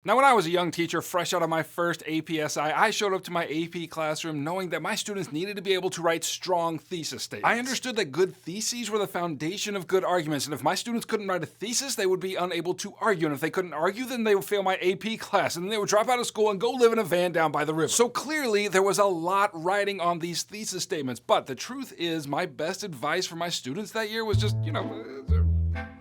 Now, when I was a young teacher, fresh out of my first APSI, I showed up to my AP classroom knowing that my students needed to be able to write strong thesis statements. I understood that good theses were the foundation of good arguments, and if my students couldn't write a thesis, they would be unable to argue, and if they couldn't argue, then they would fail my AP class, and then they would drop out of school and go live in a van down by the river. So clearly, there was a lot riding on these thesis statements, but the truth is, my best advice for my students that year was just,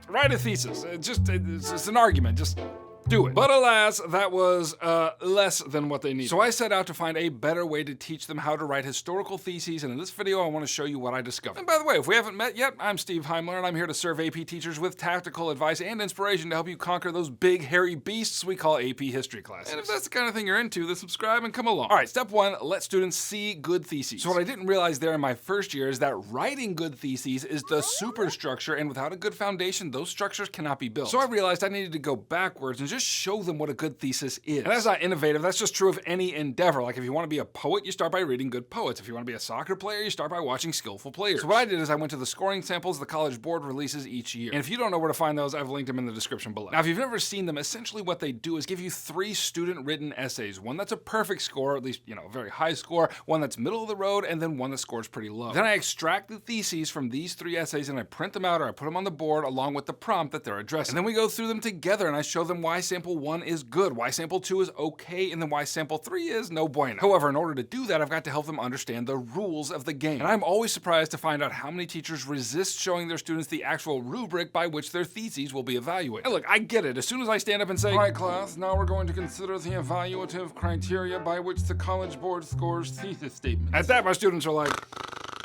write a thesis. It's an argument, just do it. But alas, that was less than what they needed. So I set out to find a better way to teach them how to write historical theses, and in this video I want to show you what I discovered. And by the way, if we haven't met yet, I'm Steve Heimler, and I'm here to serve AP teachers with tactical advice and inspiration to help you conquer those big hairy beasts we call AP history classes. And if that's the kind of thing you're into, then subscribe and come along. Alright, step one, let students see good theses. So what I didn't realize there in my first year is that writing good theses is the superstructure, and without a good foundation, those structures cannot be built. So I realized I needed to go backwards and just show them what a good thesis is. And that's not innovative, that's just true of any endeavor. Like if you want to be a poet, you start by reading good poets. If you want to be a soccer player, you start by watching skillful players. So what I did is I went to the scoring samples the College Board releases each year. And if you don't know where to find those, I've linked them in the description below. Now, if you've never seen them, essentially what they do is give you 3 student-written essays. One that's a perfect score, at least, a very high score, one that's middle of the road, and then one that scores pretty low. Then I extract the theses from these 3 essays and I print them out or I put them on the board along with the prompt that they're addressing. And then we go through them together and I show them why sample 1 is good, why sample 2 is okay, and then why sample 3 is no bueno. However, in order to do that, I've got to help them understand the rules of the game. And I'm always surprised to find out how many teachers resist showing their students the actual rubric by which their theses will be evaluated. And look, I get it. As soon as I stand up and say, "Alright class, now we're going to consider the evaluative criteria by which the College Board scores thesis statements." At that, my students are like,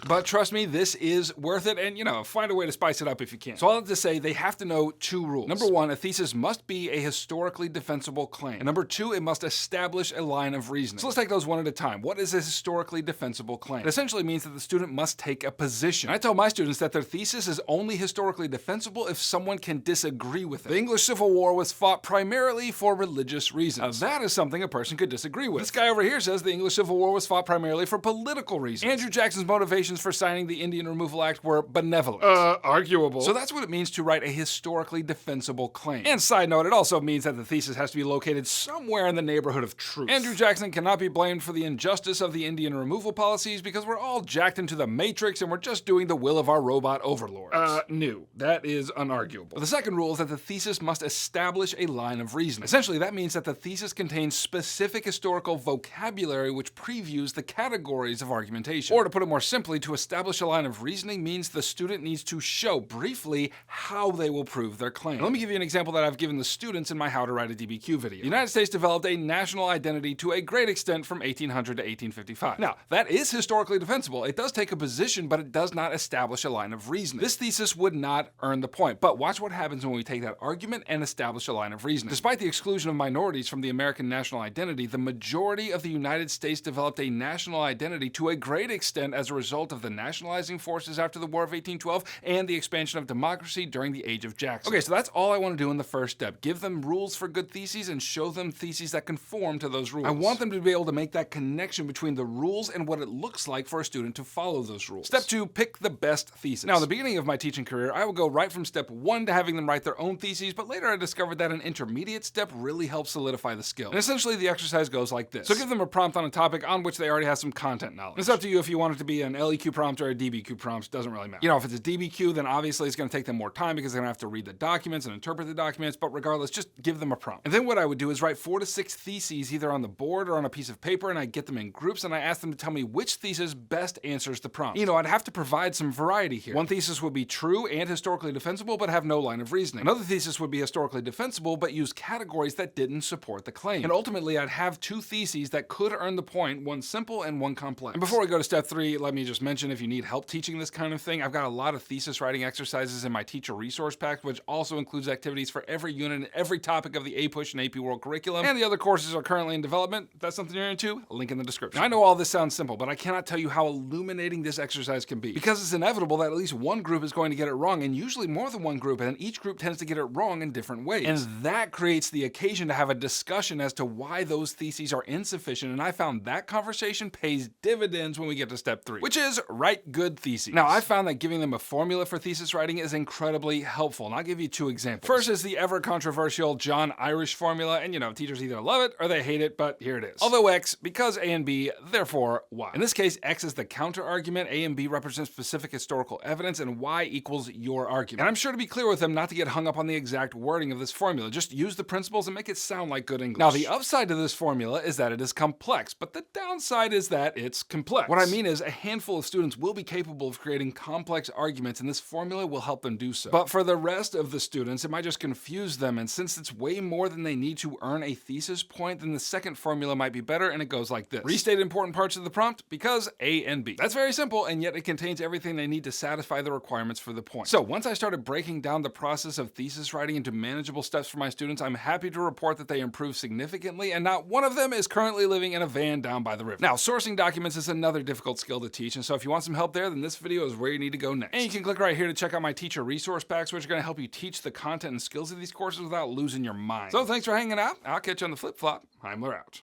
but trust me, this is worth it, and find a way to spice it up if you can. So all I have to say, they have to know 2 rules. Number 1, a thesis must be a historically defensible claim. And number 2, it must establish a line of reasoning. So let's take those one at a time. What is a historically defensible claim? It essentially means that the student must take a position. I tell my students that their thesis is only historically defensible if someone can disagree with it. The English Civil War was fought primarily for religious reasons. Now, that is something a person could disagree with. This guy over here says the English Civil War was fought primarily for political reasons. Andrew Jackson's motivation for signing the Indian Removal Act were benevolent. Arguable. So that's what it means to write a historically defensible claim. And side note, it also means that the thesis has to be located somewhere in the neighborhood of truth. Andrew Jackson cannot be blamed for the injustice of the Indian removal policies because we're all jacked into the matrix and we're just doing the will of our robot overlords. No, that is unarguable. The second rule is that the thesis must establish a line of reasoning. Essentially, that means that the thesis contains specific historical vocabulary which previews the categories of argumentation. Or to put it more simply, to establish a line of reasoning means the student needs to show briefly how they will prove their claim. Now, let me give you an example that I've given the students in my How to Write a DBQ video. The United States developed a national identity to a great extent from 1800 to 1855. Now, that is historically defensible. It does take a position, but it does not establish a line of reasoning. This thesis would not earn the point, but watch what happens when we take that argument and establish a line of reasoning. Despite the exclusion of minorities from the American national identity, the majority of the United States developed a national identity to a great extent as a result of the nationalizing forces after the War of 1812 and the expansion of democracy during the Age of Jackson. Okay, so that's all I want to do in the first step. Give them rules for good theses and show them theses that conform to those rules. I want them to be able to make that connection between the rules and what it looks like for a student to follow those rules. Step 2, pick the best thesis. Now, in the beginning of my teaching career, I would go right from step 1 to having them write their own theses, but later I discovered that an intermediate step really helps solidify the skill. And essentially, the exercise goes like this. So give them a prompt on a topic on which they already have some content knowledge. It's up to you if you want it to be an LEQ prompt or a DBQ prompt, doesn't really matter. If it's a DBQ, then obviously it's going to take them more time because they're going to have to read the documents and interpret the documents, but regardless, just give them a prompt. And then what I would do is write 4 to 6 theses either on the board or on a piece of paper, and I get them in groups and I ask them to tell me which thesis best answers the prompt. I'd have to provide some variety here. One thesis would be true and historically defensible, but have no line of reasoning. Another thesis would be historically defensible, but use categories that didn't support the claim. And ultimately, I'd have 2 theses that could earn the point, one simple and one complex. And before we go to step 3, let me just mention if you need help teaching this kind of thing, I've got a lot of thesis writing exercises in my teacher resource pack, which also includes activities for every unit and every topic of the APUSH and AP World curriculum, and the other courses are currently in development. If that's something you're into, link in the description. Now, I know all this sounds simple, but I cannot tell you how illuminating this exercise can be, because it's inevitable that at least one group is going to get it wrong, and usually more than one group, and each group tends to get it wrong in different ways. And that creates the occasion to have a discussion as to why those theses are insufficient, and I found that conversation pays dividends when we get to step 3, which is write good theses. Now, I found that giving them a formula for thesis writing is incredibly helpful, and I'll give you 2 examples. First is the ever controversial John Irish formula, and teachers either love it or they hate it, but here it is. Although X, because A and B, therefore Y. In this case, X is the counter argument, A and B represent specific historical evidence, and Y equals your argument. And I'm sure to be clear with them not to get hung up on the exact wording of this formula. Just use the principles and make it sound like good English. Now, the upside to this formula is that it is complex, but the downside is that it's complex. What I mean is a handful of students will be capable of creating complex arguments, and this formula will help them do so. But for the rest of the students, it might just confuse them, and since it's way more than they need to earn a thesis point, then the second formula might be better, and it goes like this. Restate important parts of the prompt because A and B. That's very simple, and yet it contains everything they need to satisfy the requirements for the point. So once I started breaking down the process of thesis writing into manageable steps for my students, I'm happy to report that they improved significantly, and not one of them is currently living in a van down by the river. Now, sourcing documents is another difficult skill to teach, and so if you want some help there, then this video is where you need to go next. And you can click right here to check out my teacher resource packs, which are going to help you teach the content and skills of these courses without losing your mind. So thanks for hanging out. I'll catch you on the flip-flop. Heimler out.